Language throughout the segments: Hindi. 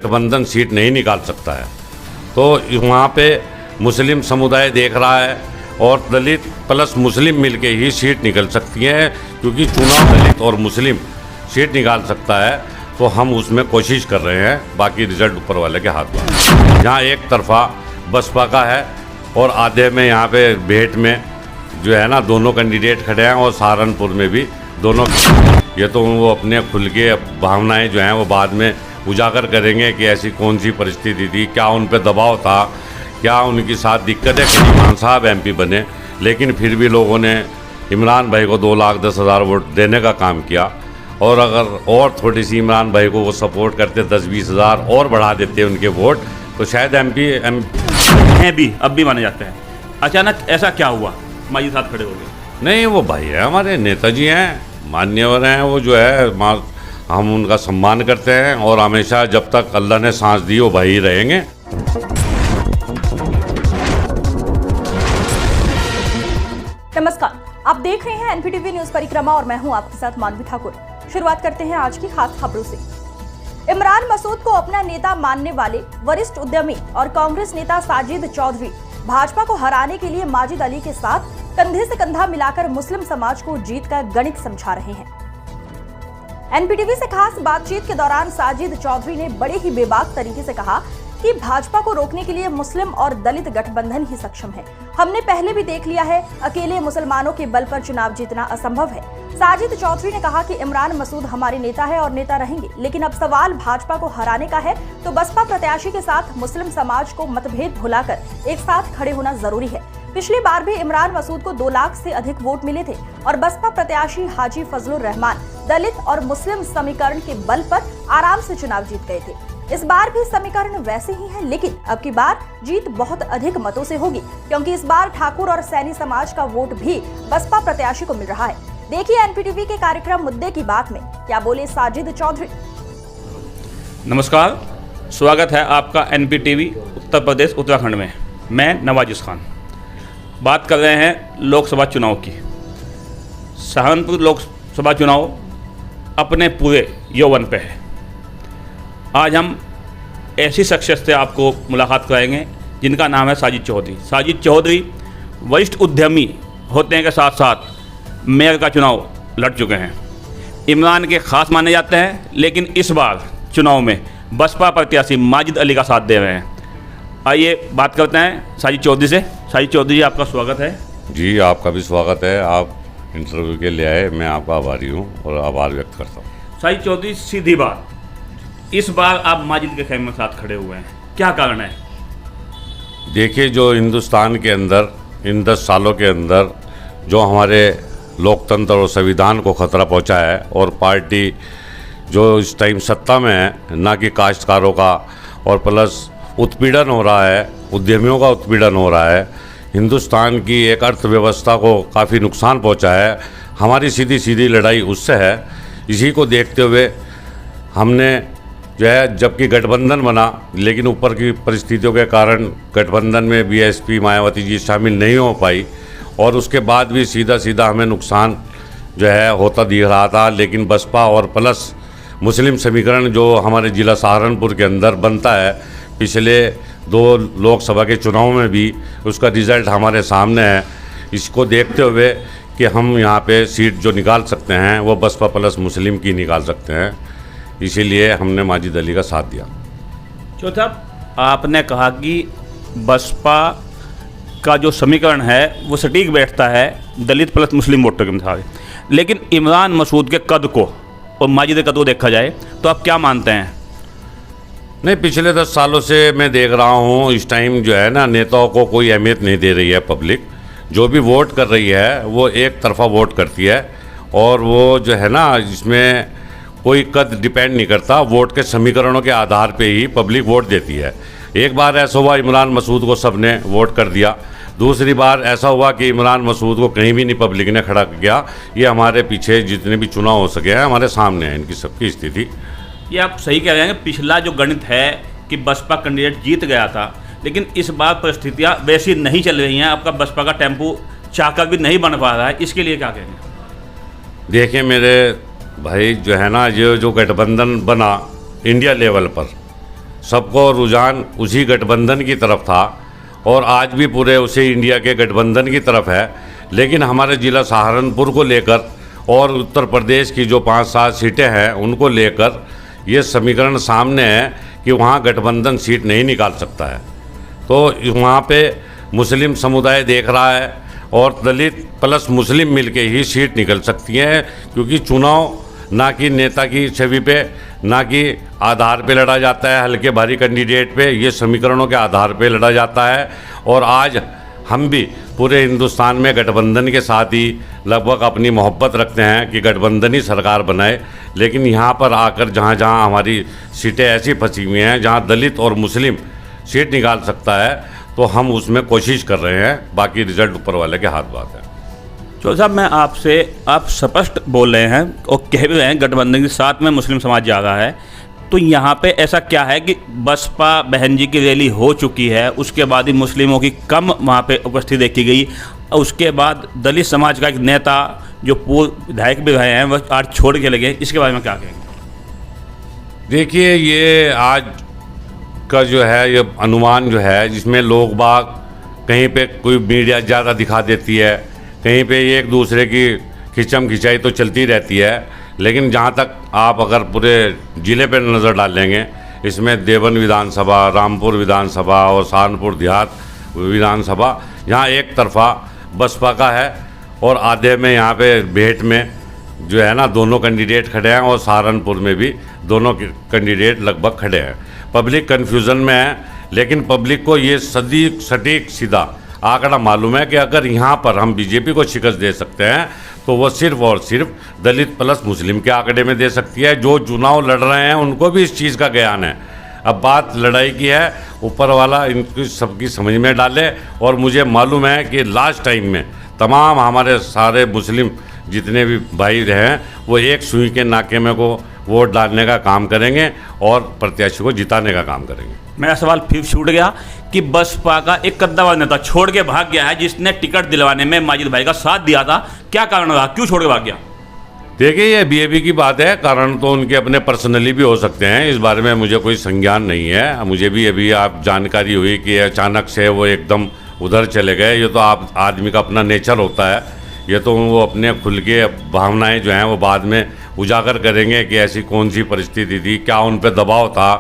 गठबंधन सीट नहीं निकाल सकता है। तो वहाँ पे मुस्लिम समुदाय देख रहा है और दलित प्लस मुस्लिम मिलके ही सीट निकल सकती है, क्योंकि चुनाव दलित और मुस्लिम सीट निकाल सकता है। तो हम उसमें कोशिश कर रहे हैं, बाकी रिजल्ट ऊपर वाले के हाथ में। यहाँ एक तरफा बसपा का है और आधे में यहाँ पे भेंट में जो है ना दोनों कैंडिडेट खड़े हैं, और सहारनपुर में भी दोनों। ये तो वो अपने खुल के भावनाएं जो हैं वो बाद में उजागर करेंगे कि ऐसी कौन सी परिस्थिति थी, क्या उन पे दबाव था, क्या उनके साथ दिक्कतें करी। मान साहब MP बने, लेकिन फिर भी लोगों ने इमरान भाई को 2,10,000 वोट देने का काम किया। और अगर और थोड़ी सी इमरान भाई को वो सपोर्ट करते, 10-20 हज़ार और बढ़ा देते उनके वोट, तो शायद MP हैं भी अब भी माने जाते हैं। अचानक ऐसा क्या हुआ, माजी साथ खड़े हो गए? नहीं, वो भाई है, हमारे नेताजी हैं, मान्यवर हैं। वो जो है हम उनका सम्मान करते हैं, और हमेशा जब तक अल्लाह ने सांस दी वो भाई रहेंगे। नमस्कार, आप देख रहे हैं NPTV न्यूज परिक्रमा और मैं हूं आपके साथ मानवी ठाकुर। शुरुआत करते हैं आज की खास खबरों से। इमरान मसूद को अपना नेता मानने वाले वरिष्ठ उद्यमी और कांग्रेस नेता साजिद चौधरी भाजपा को हराने के लिए माजिद अली के साथ कंधे से कंधा मिलाकर मुस्लिम समाज को जीत का गणित समझा रहे हैं। NPTV से खास बातचीत के दौरान साजिद चौधरी ने बड़े ही बेबाक तरीके से कहा कि भाजपा को रोकने के लिए मुस्लिम और दलित गठबंधन ही सक्षम है। हमने पहले भी देख लिया है, अकेले मुसलमानों के बल पर चुनाव जीतना असंभव है। साजिद चौधरी ने कहा कि इमरान मसूद हमारे नेता है और नेता रहेंगे, लेकिन अब सवाल भाजपा को हराने का है, तो बसपा प्रत्याशी के साथ मुस्लिम समाज को मतभेद भुलाकर एक साथ खड़े होना जरूरी है। पिछली बार भी इमरान मसूद को 2 लाख से अधिक वोट मिले थे और बसपा प्रत्याशी हाजी फजलुर रहमान दलित और मुस्लिम समीकरण के बल पर आराम से चुनाव जीत गए थे। इस बार भी समीकरण वैसे ही है, लेकिन अब की बार जीत बहुत अधिक मतों से होगी, क्योंकि इस बार ठाकुर और सैनी समाज का वोट भी बसपा प्रत्याशी को मिल रहा है। देखिए NPTV के कार्यक्रम मुद्दे की बात में क्या बोले साजिद चौधरी। नमस्कार, स्वागत है आपका NPTV उत्तर प्रदेश उत्तराखंड में। मैं नवाजिश खान बात कर रहे हैं लोकसभा चुनाव की। सहारनपुर लोकसभा चुनाव अपने पूरे यौवन पे है। आज हम ऐसी शख्सियत से आपको मुलाकात कराएंगे जिनका नाम है साजिद चौधरी। साजिद चौधरी वरिष्ठ उद्यमी होने के साथ साथ मेयर का चुनाव लड़ चुके हैं। इमरान के खास माने जाते हैं, लेकिन इस बार चुनाव में बसपा प्रत्याशी माजिद अली का साथ दे रहे हैं। आइए बात करते हैं साजिद चौधरी से। साजिद चौधरी जी, आपका स्वागत है। जी, आपका भी स्वागत है। आप इंटरव्यू के लिए आए, मैं आपका आभारी हूँ और आभार व्यक्त करता हूँ। साजिद चौधरी, सीधी बात, इस बार आप माजिद के खेमे में साथ खड़े हुए हैं, क्या कारण है? देखिए, जो हिंदुस्तान के अंदर इन 10 सालों के अंदर जो हमारे लोकतंत्र और संविधान को खतरा पहुंचा है, और पार्टी जो इस टाइम सत्ता में है, ना कि काश्तकारों का, और प्लस उत्पीड़न हो रहा है, उद्यमियों का उत्पीड़न हो रहा है, हिंदुस्तान की एक अर्थव्यवस्था को काफ़ी नुकसान पहुंचा है। हमारी सीधी लड़ाई उससे है। इसी को देखते हुए हमने जो है, जबकि गठबंधन बना, लेकिन ऊपर की परिस्थितियों के कारण गठबंधन में BSP मायावती जी शामिल नहीं हो पाई, और उसके बाद भी सीधा हमें नुकसान जो है होता दिख रहा था। लेकिन बसपा और प्लस मुस्लिम समीकरण जो हमारे ज़िला सहारनपुर के अंदर बनता है, पिछले 2 लोकसभा के चुनाव में भी उसका रिज़ल्ट हमारे सामने है। इसको देखते हुए कि हम यहाँ पे सीट जो निकाल सकते हैं वो बसपा प्लस मुस्लिम की निकाल सकते हैं, इसीलिए हमने माजिद अली का साथ दिया। चौथा, आपने कहा कि बसपा का जो समीकरण है वो सटीक बैठता है दलित प्लस मुस्लिम वोटर के मुताबिक, लेकिन इमरान मसूद के कद को और माजिद के कद को देखा जाए तो आप क्या मानते हैं? नहीं, पिछले 10 सालों से मैं देख रहा हूँ, इस टाइम जो है ना, नेताओं को कोई अहमियत नहीं दे रही है। पब्लिक जो भी वोट कर रही है वो एक तरफा वोट करती है, और वो जो है ना, इसमें कोई कद डिपेंड नहीं करता। वोट के समीकरणों के आधार पे ही पब्लिक वोट देती है। एक बार ऐसा हुआ, इमरान मसूद को सबने वोट कर दिया। दूसरी बार ऐसा हुआ कि इमरान मसूद को कहीं भी नहीं पब्लिक ने खड़ा किया। ये हमारे पीछे जितने भी चुनाव हो सके हैं हमारे सामने है इनकी सबकी स्थिति। ये आप सही कह रहे हैं। पिछला जो गणित है कि बसपा कैंडिडेट जीत गया था, लेकिन इस बार परिस्थितियाँ वैसी नहीं चल रही हैं। आपका बसपा का टेम्पो चाकर भी नहीं बन पा रहा है, इसके लिए क्या कहेंगे? देखिए मेरे भाई, जो है ना, ये जो गठबंधन बना इंडिया लेवल पर, सबको रुझान उसी गठबंधन की तरफ था और आज भी पूरे उसी इंडिया के गठबंधन की तरफ है। लेकिन हमारे ज़िला सहारनपुर को लेकर और उत्तर प्रदेश की जो 5-7 सीटें हैं उनको लेकर ये समीकरण सामने है कि वहाँ गठबंधन सीट नहीं निकाल सकता है। तो वहाँ पे मुस्लिम समुदाय देख रहा है और दलित प्लस मुस्लिम मिलके ही सीट निकल सकती है, क्योंकि चुनाव ना कि नेता की छवि पे ना कि आधार पे लड़ा जाता है, हल्के भारी कैंडिडेट पे, ये समीकरणों के आधार पे लड़ा जाता है। और आज हम भी पूरे हिंदुस्तान में गठबंधन के साथ ही लगभग अपनी मोहब्बत रखते हैं कि गठबंधन ही सरकार बनाए। लेकिन यहाँ पर आकर जहाँ जहाँ हमारी सीटें ऐसी फंसी हुई हैं जहाँ दलित और मुस्लिम सीट निकाल सकता है, तो हम उसमें कोशिश कर रहे हैं। बाकी रिजल्ट ऊपर वाले के हाथ बात है। चौधरी साहब, मैं आपसे, आप स्पष्ट बोल रहे हैं और कह भी रहे हैं गठबंधन के साथ में मुस्लिम समाज जा रहा है, तो यहाँ पे ऐसा क्या है कि बसपा बहन जी की रैली हो चुकी है, उसके बाद ही मुस्लिमों की कम वहाँ पे उपस्थिति देखी गई, उसके बाद दलित समाज का एक नेता जो पूर्व विधायक भी रहे हैं वह आज छोड़ के लगे, इसके बारे में क्या कहेंगे? देखिए, ये आज का जो है ये अनुमान जो है, जिसमें लोग बाग कहीं पे कोई मीडिया ज़्यादा दिखा देती है, कहीं पे एक दूसरे की खिंचम खिंचाई तो चलती रहती है। लेकिन जहाँ तक आप अगर पूरे ज़िले पे नज़र डालेंगे, इसमें देवन विधानसभा, रामपुर विधानसभा और सहारनपुर देहात विधानसभा यहाँ एक तरफा बसपा का है और आधे में यहाँ पे भेंट में जो है ना दोनों कैंडिडेट खड़े हैं और सहारनपुर में भी दोनों कैंडिडेट लगभग खड़े हैं। पब्लिक कन्फ्यूज़न में है, लेकिन पब्लिक को ये सटीक सीधा आंकड़ा मालूम है कि अगर यहाँ पर हम बीजेपी को शिकस्त दे सकते हैं तो वो सिर्फ और सिर्फ दलित प्लस मुस्लिम के आंकड़े में दे सकती है। जो चुनाव लड़ रहे हैं उनको भी इस चीज़ का ज्ञान है। अब बात लड़ाई की है, ऊपर वाला इनकी सबकी समझ में डाले। और मुझे मालूम है कि लास्ट टाइम में तमाम हमारे सारे मुस्लिम जितने भी भाई हैं वो एक सुई के नाके में को वोट डालने का काम करेंगे और प्रत्याशी को जिताने का काम करेंगे। मेरा सवाल फिर छूट गया कि बसपा का एक कद्दावर नेता छोड़ के भाग गया है, जिसने टिकट दिलवाने में माजिद भाई का साथ दिया था, क्या कारण रहा, क्यों छोड़ के भाग गया? देखिए, ये बीएपी की बात है, कारण तो उनके अपने पर्सनली भी हो सकते हैं, इस बारे में मुझे कोई संज्ञान नहीं है। मुझे भी अभी आप जानकारी हुई कि अचानक से वो एकदम उधर चले गए। ये तो आप आदमी का अपना नेचर होता है, ये तो वो अपने खुल के भावनाएं जो हैं वो बाद में उजागर करेंगे कि ऐसी कौन सी परिस्थिति थी, क्या उन पर दबाव था,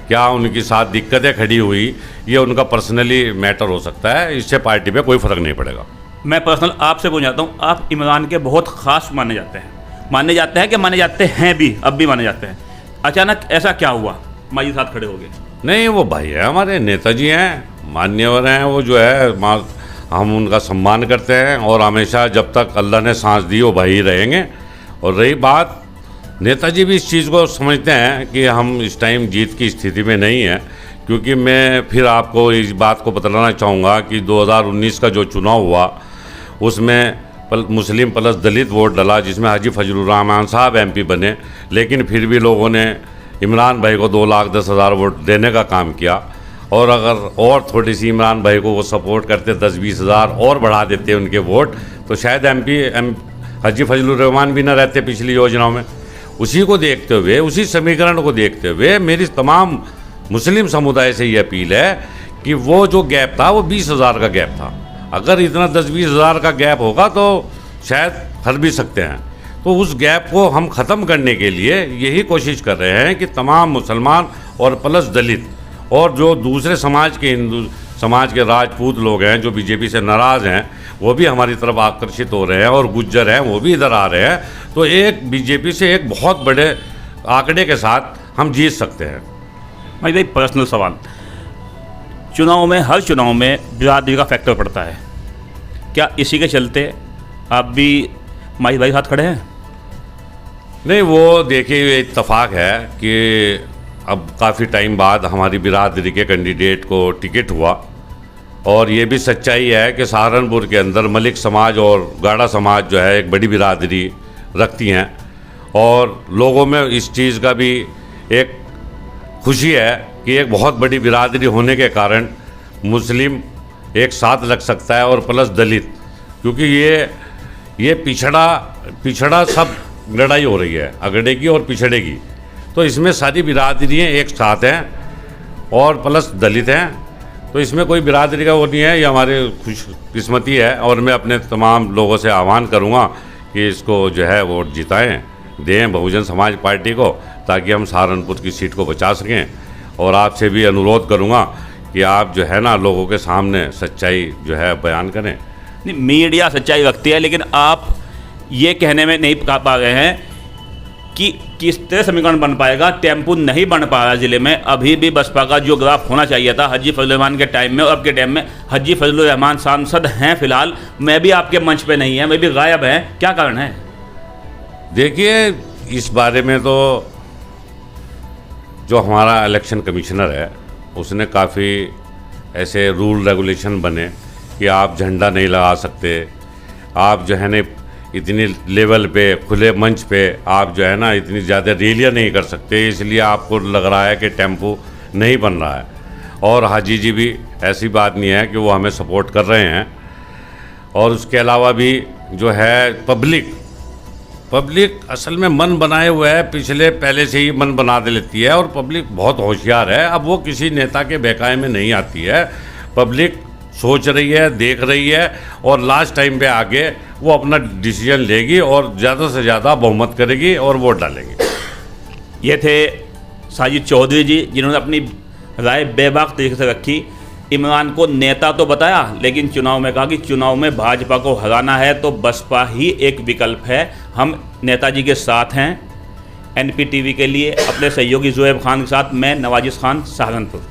क्या उनके साथ दिक्कतें खड़ी हुई, ये उनका पर्सनली मैटर हो सकता है। इससे पार्टी पे कोई फ़र्क नहीं पड़ेगा। मैं पर्सनल आपसे पूछ जाता हूँ, आप इमरान के बहुत ख़ास माने जाते हैं कि माने जाते हैं भी, अब भी माने जाते हैं, अचानक ऐसा क्या हुआ माजी साथ खड़े हो गए? नहीं, वो भाई है, हमारे नेताजी हैं, मान्यवर हैं, वो जो है हम उनका सम्मान करते हैं और हमेशा जब तक अल्लाह ने सांस दी वो भाई रहेंगे। और रही बात, नेताजी भी इस चीज़ को समझते हैं कि हम इस टाइम जीत की स्थिति में नहीं है, क्योंकि मैं फिर आपको इस बात को बतलाना चाहूँगा कि 2019 का जो चुनाव हुआ उसमें मुस्लिम प्लस दलित वोट डला, जिसमें हाजी फजलुर रहमान साहब MP बने। लेकिन फिर भी लोगों ने इमरान भाई को 2,10,000 वोट देने का काम किया। और अगर और थोड़ी सी इमरान भाई को वो सपोर्ट करते, 10-20 हज़ार और बढ़ा देते उनके वोट, तो शायद हाजी फजलुर रहमान भी ना रहते पिछली योजनाओं में। उसी को देखते हुए, उसी समीकरण को देखते हुए मेरी तमाम मुस्लिम समुदाय से ये अपील है कि वो जो गैप था वो 20,000 का गैप था। अगर इतना 10-20 हज़ार का गैप होगा तो शायद हर भी सकते हैं। तो उस गैप को हम ख़त्म करने के लिए यही कोशिश कर रहे हैं कि तमाम मुसलमान और प्लस दलित और जो दूसरे समाज के हिंदू समाज के राजपूत लोग हैं जो बीजेपी से नाराज़ हैं, वो भी हमारी तरफ आकर्षित हो रहे हैं और गुज्जर हैं वो भी इधर आ रहे हैं। तो एक बीजेपी से एक बहुत बड़े आंकड़े के साथ हम जीत सकते हैं। भाई पर्सनल सवाल, चुनाव में, हर चुनाव में बिरादरी का फैक्टर पड़ता है, क्या इसी के चलते आप भी माही भाई साथ खड़े हैं? नहीं, वो देखिए ये इत्तफाक है कि अब काफ़ी टाइम बाद हमारी बिरादरी के कैंडिडेट को टिकट हुआ। और ये भी सच्चाई है कि सहारनपुर के अंदर मलिक समाज और गाड़ा समाज जो है एक बड़ी बिरादरी रखती हैं और लोगों में इस चीज़ का भी एक खुशी है कि एक बहुत बड़ी बिरादरी होने के कारण मुस्लिम एक साथ लग सकता है और प्लस दलित, क्योंकि ये पिछड़ा सब लड़ाई हो रही है, अगड़े की और पिछड़े की। तो इसमें सारी बिरादरियाँ एक साथ हैं और प्लस दलित हैं। तो इसमें कोई बिरादरी का वो नहीं है, ये हमारी खुशकिस्मती है। और मैं अपने तमाम लोगों से आह्वान करूँगा कि इसको जो है वोट जिताएँ, दें बहुजन समाज पार्टी को, ताकि हम सहारनपुर की सीट को बचा सकें। और आपसे भी अनुरोध करूँगा कि आप जो है ना लोगों के सामने सच्चाई जो है बयान करें। नहीं, मीडिया सच्चाई रखती है, लेकिन आप ये कहने में नहीं पा रहे हैं कि किस तरह समीकरण बन पाएगा। टेम्पू नहीं बन पा रहा ज़िले में। अभी भी बसपा का जो ग्राफ होना चाहिए था हाजी फजलुर रहमान के टाइम में और अब के टाइम में, हाजी फजलुर रहमान सांसद हैं फिलहाल, मैं भी आपके मंच पे नहीं है, मैं भी गायब हैं, क्या कारण है? देखिए, इस बारे में तो जो हमारा इलेक्शन कमिश्नर है उसने काफ़ी ऐसे रूल रेगुलेशन बने कि आप झंडा नहीं लगा सकते, आप जो है ना इतनी लेवल पे खुले मंच पे आप जो है ना इतनी ज़्यादा रैलियाँ नहीं कर सकते, इसलिए आपको लग रहा है कि टेम्पो नहीं बन रहा है। और हाजी जी भी ऐसी बात नहीं है कि वो हमें सपोर्ट कर रहे हैं। और उसके अलावा भी जो है पब्लिक असल में मन बनाए हुए है, पहले से ही मन बना दे लेती है। और पब्लिक बहुत होशियार है, अब वो किसी नेता के बहकावे में नहीं आती है। पब्लिक सोच रही है, देख रही है और लास्ट टाइम पे आके वो अपना डिसीजन लेगी और ज़्यादा से ज़्यादा बहुमत करेगी और वोट डालेगी। ये थे साजिद चौधरी जी, जिन्होंने अपनी राय बेबाक तरीके से रखी। इमरान को नेता तो बताया, लेकिन चुनाव में कहा कि चुनाव में भाजपा को हराना है तो बसपा ही एक विकल्प है, हम नेताजी के साथ हैं। NPTV के लिए अपने सहयोगी ज़ुएब खान के साथ मैं नवाजिश खान, सहारनपुर।